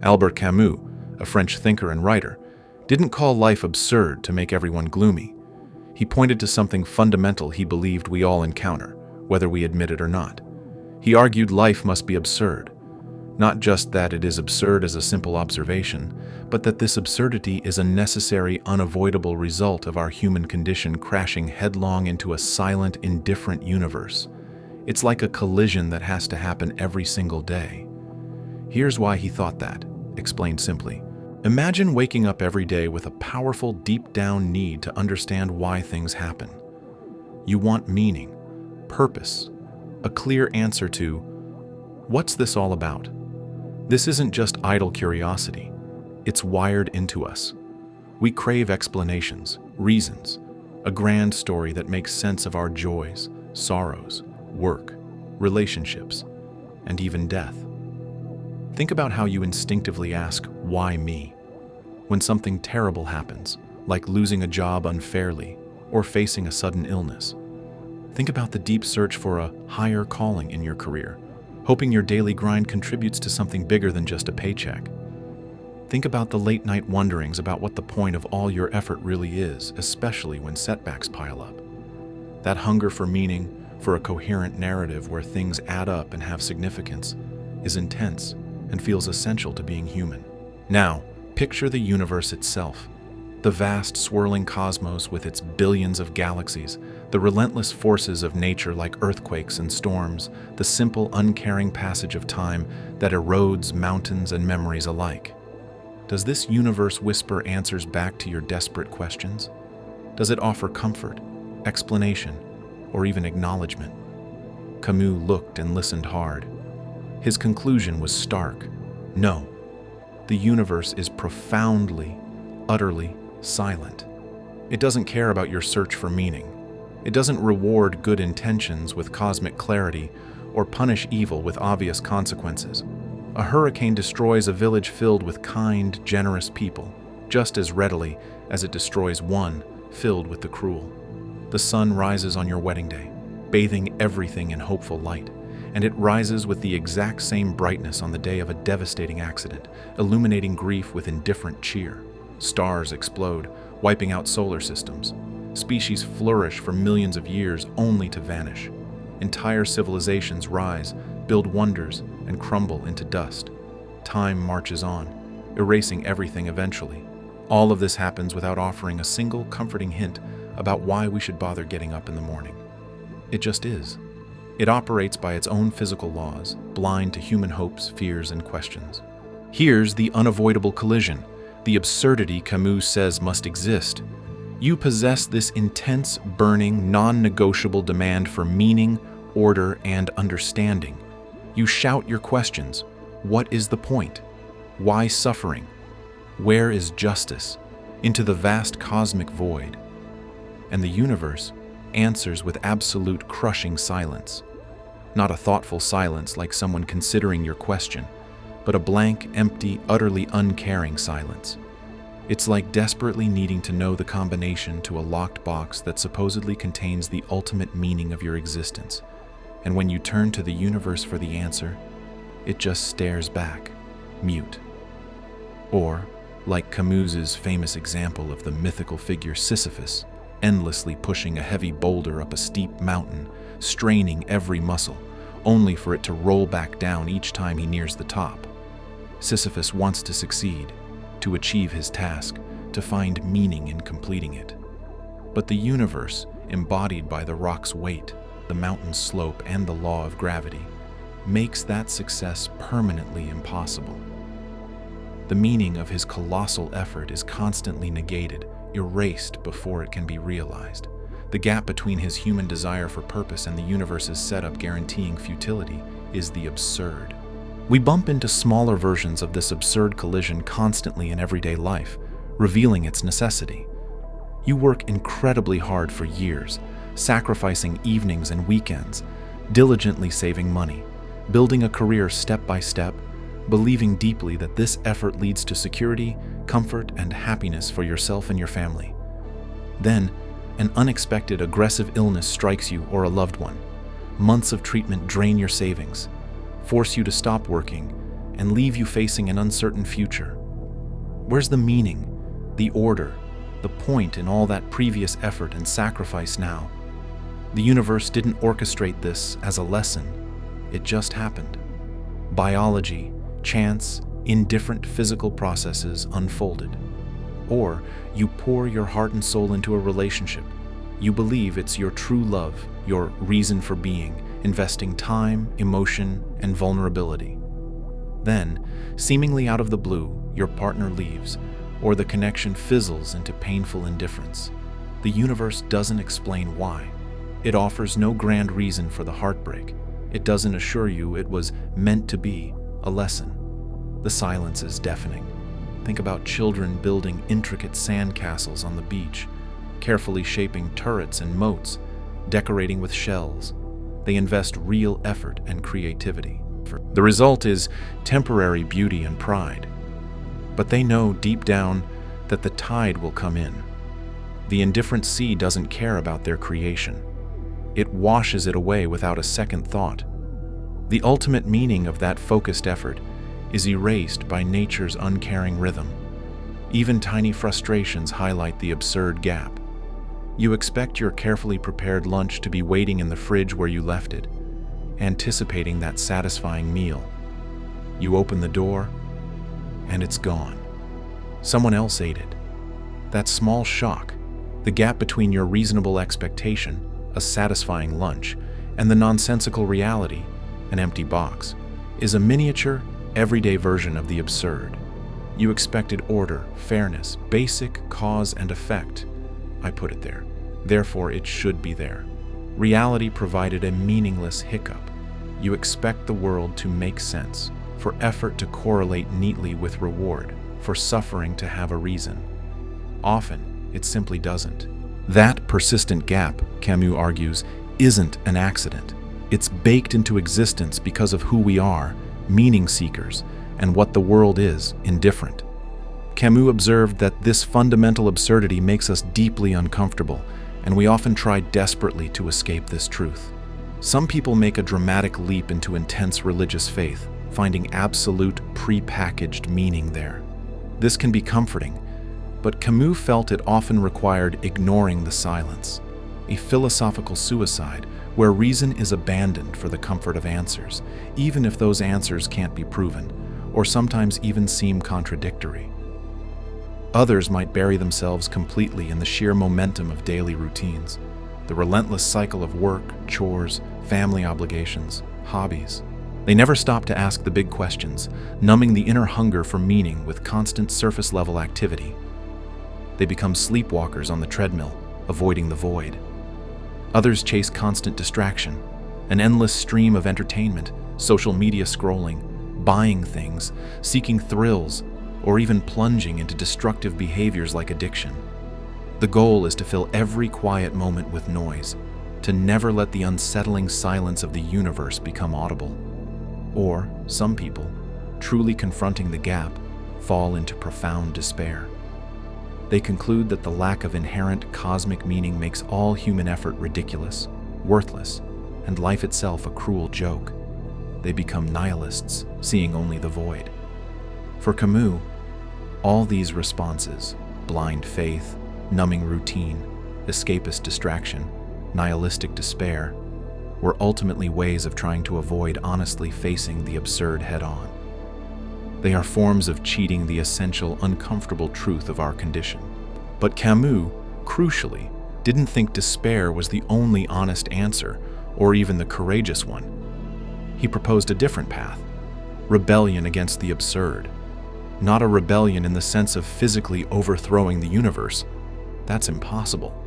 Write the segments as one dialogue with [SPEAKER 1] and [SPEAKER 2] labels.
[SPEAKER 1] Albert Camus, a French thinker and writer, didn't call life absurd to make everyone gloomy. He pointed to something fundamental he believed we all encounter, whether we admit it or not. He argued life must be absurd. Not just that it is absurd as a simple observation, but that this absurdity is a necessary, unavoidable result of our human condition crashing headlong into a silent, indifferent universe. It's like a collision that has to happen every single day. Here's why he thought that, explained simply. Imagine waking up every day with a powerful, deep-down need to understand why things happen. You want meaning, purpose, a clear answer to, what's this all about? This isn't just idle curiosity. It's wired into us. We crave explanations, reasons, a grand story that makes sense of our joys, sorrows, work, relationships, and even death. Think about how you instinctively ask, why me? When something terrible happens, like losing a job unfairly or facing a sudden illness. Think about the deep search for a higher calling in your career, hoping your daily grind contributes to something bigger than just a paycheck. Think about the late-night wonderings about what the point of all your effort really is, especially when setbacks pile up. That hunger for meaning, for a coherent narrative where things add up and have significance, is intense and feels essential to being human. Now, picture the universe itself. The vast, swirling cosmos with its billions of galaxies, the relentless forces of nature like earthquakes and storms, the simple, uncaring passage of time that erodes mountains and memories alike. Does this universe whisper answers back to your desperate questions? Does it offer comfort, explanation, or even acknowledgement? Camus looked and listened hard. His conclusion was stark. No, the universe is profoundly, utterly silent. It doesn't care about your search for meaning. It doesn't reward good intentions with cosmic clarity or punish evil with obvious consequences. A hurricane destroys a village filled with kind, generous people, just as readily as it destroys one filled with the cruel. The sun rises on your wedding day, bathing everything in hopeful light, and it rises with the exact same brightness on the day of a devastating accident, illuminating grief with indifferent cheer. Stars explode, wiping out solar systems. Species flourish for millions of years only to vanish. Entire civilizations rise, build wonders, and crumble into dust. Time marches on, erasing everything eventually. All of this happens without offering a single comforting hint about why we should bother getting up in the morning. It just is. It operates by its own physical laws, blind to human hopes, fears, and questions. Here's the unavoidable collision, the absurdity Camus says must exist. You possess this intense, burning, non-negotiable demand for meaning, order, and understanding. You shout your questions. What is the point? Why suffering? Where is justice? Into the vast cosmic void. And the universe answers with absolute crushing silence. Not a thoughtful silence like someone considering your question, but a blank, empty, utterly uncaring silence. It's like desperately needing to know the combination to a locked box that supposedly contains the ultimate meaning of your existence. And when you turn to the universe for the answer, it just stares back, mute. Or, like Camus's famous example of the mythical figure Sisyphus, endlessly pushing a heavy boulder up a steep mountain, straining every muscle, only for it to roll back down each time he nears the top. Sisyphus wants to succeed, to achieve his task, to find meaning in completing it. But the universe, embodied by the rock's weight, the mountain's slope, and the law of gravity, makes that success permanently impossible. The meaning of his colossal effort is constantly negated, erased before it can be realized. The gap between his human desire for purpose and the universe's setup guaranteeing futility is the absurd. We bump into smaller versions of this absurd collision constantly in everyday life, revealing its necessity. You work incredibly hard for years, sacrificing evenings and weekends, diligently saving money, building a career step by step, believing deeply that this effort leads to security, comfort, and happiness for yourself and your family. Then, an unexpected aggressive illness strikes you or a loved one. Months of treatment drain your savings, force you to stop working, and leave you facing an uncertain future. Where's the meaning, the order, the point in all that previous effort and sacrifice now? The universe didn't orchestrate this as a lesson. It just happened. Biology, chance, indifferent physical processes unfolded. Or you pour your heart and soul into a relationship. You believe it's your true love, your reason for being, investing time, emotion, and vulnerability. Then, seemingly out of the blue, your partner leaves, or the connection fizzles into painful indifference. The universe doesn't explain why. It offers no grand reason for the heartbreak. It doesn't assure you it was meant to be a lesson. The silence is deafening. Think about children building intricate sandcastles on the beach, carefully shaping turrets and moats, decorating with shells. They invest real effort and creativity. The result is temporary beauty and pride. But they know deep down that the tide will come in. The indifferent sea doesn't care about their creation. It washes it away without a second thought. The ultimate meaning of that focused effort is erased by nature's uncaring rhythm. Even tiny frustrations highlight the absurd gap. You expect your carefully prepared lunch to be waiting in the fridge where you left it, anticipating that satisfying meal. You open the door, and it's gone. Someone else ate it. That small shock, the gap between your reasonable expectation, a satisfying lunch, and the nonsensical reality, an empty box, is a miniature, everyday version of the absurd. You expected order, fairness, basic cause and effect. I put it there. Therefore, it should be there. Reality provided a meaningless hiccup. You expect the world to make sense, for effort to correlate neatly with reward, for suffering to have a reason. Often, it simply doesn't. That persistent gap, Camus argues, isn't an accident. It's baked into existence because of who we are, meaning seekers, and what the world is, indifferent. Camus observed that this fundamental absurdity makes us deeply uncomfortable, and we often try desperately to escape this truth. Some people make a dramatic leap into intense religious faith, finding absolute pre-packaged meaning there. This can be comforting, but Camus felt it often required ignoring the silence, a philosophical suicide where reason is abandoned for the comfort of answers, even if those answers can't be proven, or sometimes even seem contradictory. Others might bury themselves completely in the sheer momentum of daily routines, the relentless cycle of work, chores, family obligations, hobbies. They never stop to ask the big questions, numbing the inner hunger for meaning with constant surface-level activity. They become sleepwalkers on the treadmill, avoiding the void. Others chase constant distraction, an endless stream of entertainment, social media scrolling, buying things, seeking thrills, or even plunging into destructive behaviors like addiction. The goal is to fill every quiet moment with noise, to never let the unsettling silence of the universe become audible. Or, some people, truly confronting the gap, fall into profound despair. They conclude that the lack of inherent cosmic meaning makes all human effort ridiculous, worthless, and life itself a cruel joke. They become nihilists, seeing only the void. For Camus, all these responses, blind faith, numbing routine, escapist distraction, nihilistic despair, were ultimately ways of trying to avoid honestly facing the absurd head-on. They are forms of cheating the essential, uncomfortable truth of our condition. But Camus, crucially, didn't think despair was the only honest answer, or even the courageous one. He proposed a different path, rebellion against the absurd. Not a rebellion in the sense of physically overthrowing the universe. That's impossible.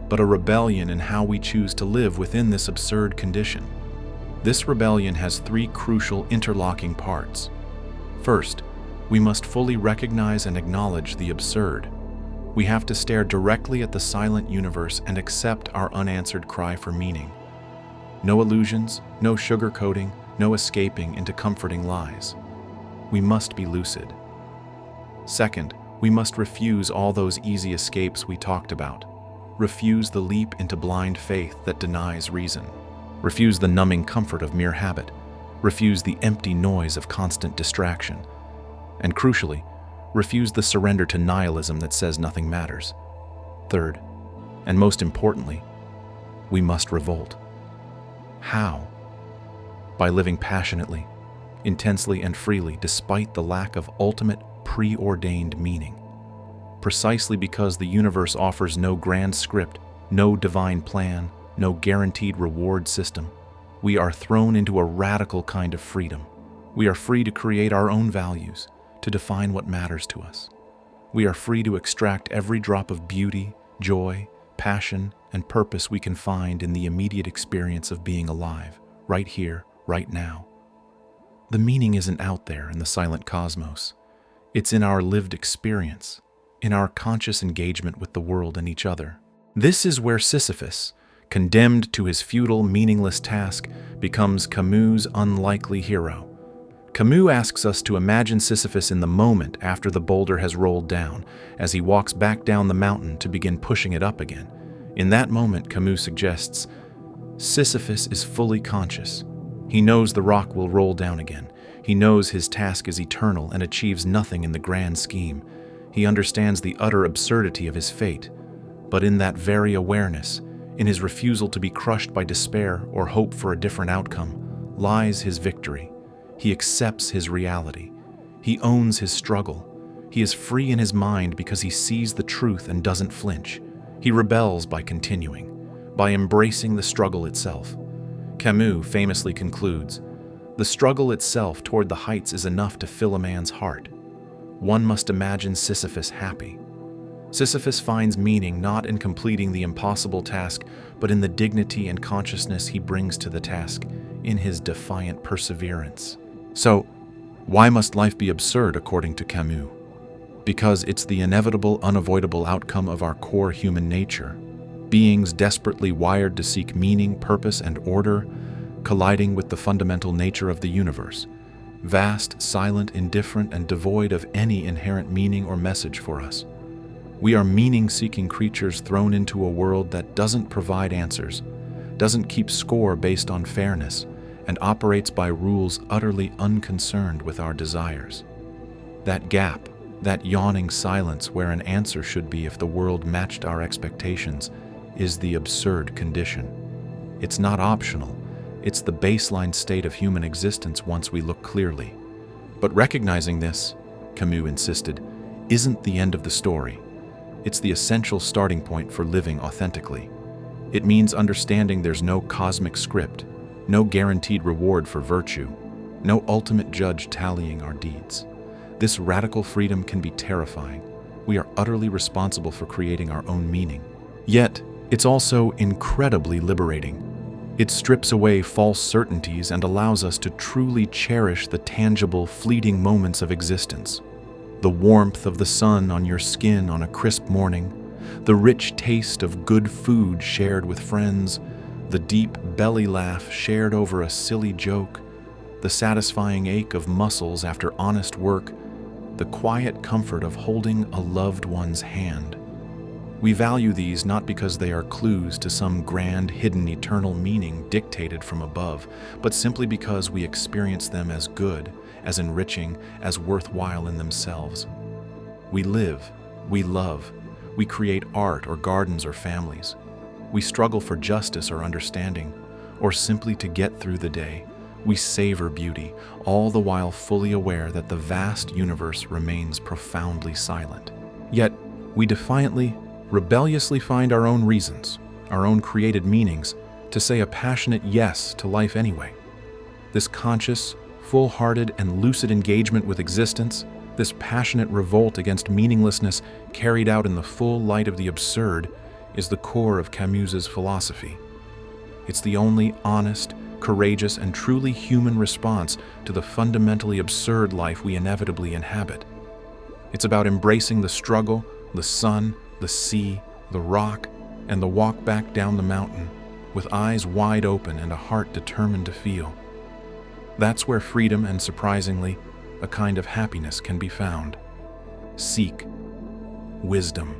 [SPEAKER 1] But a rebellion in how we choose to live within this absurd condition. This rebellion has three crucial interlocking parts. First, we must fully recognize and acknowledge the absurd. We have to stare directly at the silent universe and accept our unanswered cry for meaning. No illusions, no sugarcoating, no escaping into comforting lies. We must be lucid. Second, we must refuse all those easy escapes we talked about. Refuse the leap into blind faith that denies reason. Refuse the numbing comfort of mere habit. refuse the empty noise of constant distraction, and crucially, refuse the surrender to nihilism that says nothing matters. Third, and most importantly, we must revolt. How? By living passionately, intensely, and freely despite the lack of ultimate preordained meaning. Precisely because the universe offers no grand script, no divine plan, no guaranteed reward system, we are thrown into a radical kind of freedom. We are free to create our own values, to define what matters to us. We are free to extract every drop of beauty, joy, passion, and purpose we can find in the immediate experience of being alive, right here, right now. The meaning isn't out there in the silent cosmos. It's in our lived experience, in our conscious engagement with the world and each other. This is where Sisyphus, condemned to his futile, meaningless task, becomes Camus' unlikely hero. Camus asks us to imagine Sisyphus in the moment after the boulder has rolled down, as he walks back down the mountain to begin pushing it up again. In that moment, Camus suggests, Sisyphus is fully conscious. He knows the rock will roll down again. He knows his task is eternal and achieves nothing in the grand scheme. He understands the utter absurdity of his fate. But in that very awareness, in his refusal to be crushed by despair or hope for a different outcome, lies his victory. He accepts his reality. He owns his struggle. He is free in his mind because he sees the truth and doesn't flinch. He rebels by continuing, by embracing the struggle itself. Camus famously concludes, "The struggle itself toward the heights is enough to fill a man's heart." One must imagine Sisyphus happy. Sisyphus finds meaning not in completing the impossible task, but in the dignity and consciousness he brings to the task, in his defiant perseverance. So, why must life be absurd according to Camus? Because it's the inevitable, unavoidable outcome of our core human nature. Beings desperately wired to seek meaning, purpose, and order, colliding with the fundamental nature of the universe. Vast, silent, indifferent, and devoid of any inherent meaning or message for us. We are meaning-seeking creatures thrown into a world that doesn't provide answers, doesn't keep score based on fairness, and operates by rules utterly unconcerned with our desires. That gap, that yawning silence where an answer should be if the world matched our expectations, is the absurd condition. It's not optional. It's the baseline state of human existence once we look clearly. But recognizing this, Camus insisted, isn't the end of the story. It's the essential starting point for living authentically. It means understanding there's no cosmic script, no guaranteed reward for virtue, no ultimate judge tallying our deeds. This radical freedom can be terrifying. We are utterly responsible for creating our own meaning. Yet, it's also incredibly liberating. It strips away false certainties and allows us to truly cherish the tangible, fleeting moments of existence. The warmth of the sun on your skin on a crisp morning, the rich taste of good food shared with friends, the deep belly laugh shared over a silly joke, the satisfying ache of muscles after honest work, the quiet comfort of holding a loved one's hand. We value these not because they are clues to some grand, hidden, eternal meaning dictated from above, but simply because we experience them as good, as enriching, as worthwhile in themselves. We live, we love, we create art or gardens or families. We struggle for justice or understanding, or simply to get through the day. We savor beauty, all the while fully aware that the vast universe remains profoundly silent. Yet, we defiantly, rebelliously find our own reasons, our own created meanings, to say a passionate yes to life anyway. This conscious, full-hearted, and lucid engagement with existence, this passionate revolt against meaninglessness carried out in the full light of the absurd, is the core of Camus's philosophy. It's the only honest, courageous, and truly human response to the fundamentally absurd life we inevitably inhabit. It's about embracing the struggle, the sun, the sea, the rock, and the walk back down the mountain, with eyes wide open and a heart determined to feel. That's where freedom and, surprisingly, a kind of happiness can be found. Seek wisdom.